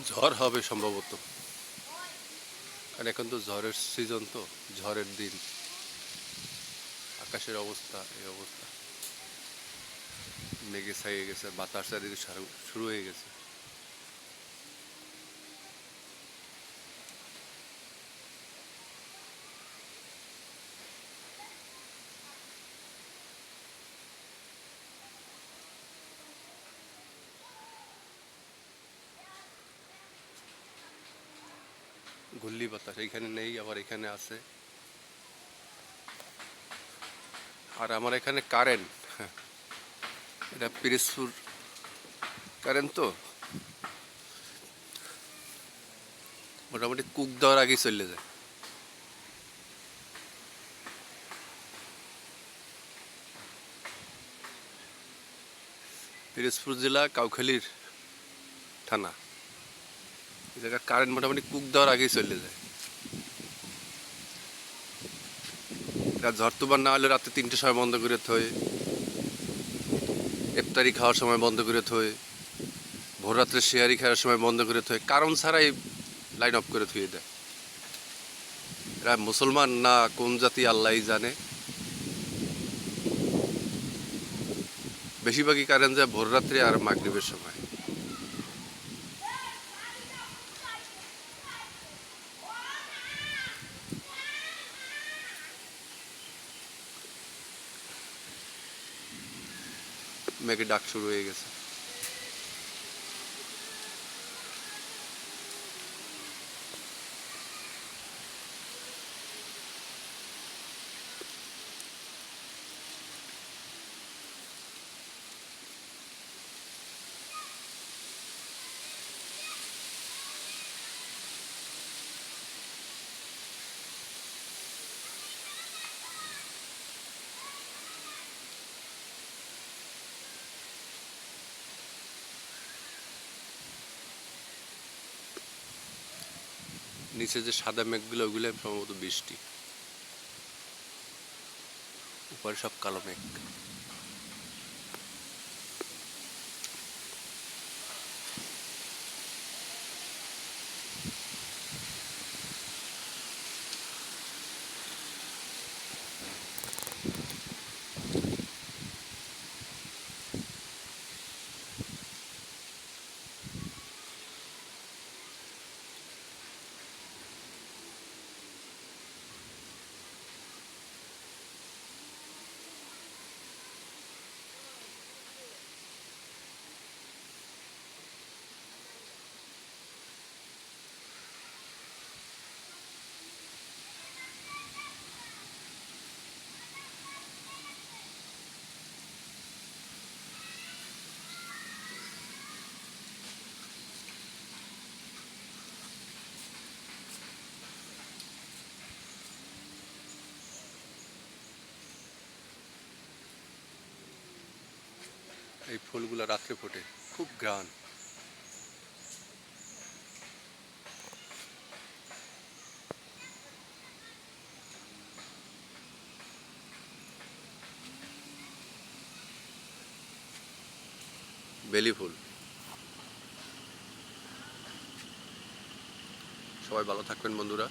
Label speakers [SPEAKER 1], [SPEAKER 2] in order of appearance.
[SPEAKER 1] ঝড় হবে সম্ভবত, কারণ এখন তো ঝড়ের সিজন, তো ঝড়ের দিন। আকাশের অবস্থা এই অবস্থা, মেঘে ছাইয়ে গেছে, বাতাস চারিদিকে শুরু হয়ে গেছে। ঘূর্ণি বাতাস এইখানে নেই, আবার এখানে আছে। আর আমার এখানে কারেন্ট, এটা পিরিজপুর কারেন্ট তো, মোটামুটি কুক দেওয়ার আগেই চলে যায়। পিরোজপুর জেলা কাউখালীর থানা, এই জায়গার কারেন্ট মোটামুটি কুক দেওয়ার আগেই চলে যায়। রাত ঝড় তুফান না হলে রাতে 3টের সময় বন্ধ করে থই, ইফতারি খাওয়ার সময় বন্ধ করে থই, ভোর রাত্রে শেয়ারি খাওয়ার সময় বন্ধ করে থই, কারণ ছাড়াই লাইন অফ করে থুয়ে দেয়। এরা মুসলমান না কোন জাতি আল্লাহই জানে। বেশিরভাগই কারেন্ট যায় ভোর রাত্রে আর মাগরিবের সময়। মেঘে ডাক শুরু হয়ে গেছে। নিচে যে সাদা মেঘগুলো, ওগুলো সম্ভবত বৃষ্টি, উপরে সব কালো মেঘ। এই ফুলগুলো রাত্রে ফোটে, খুব ঘ্রাণ। বেলি ফুল। সবাই ভালো থাকবেন বন্ধুরা।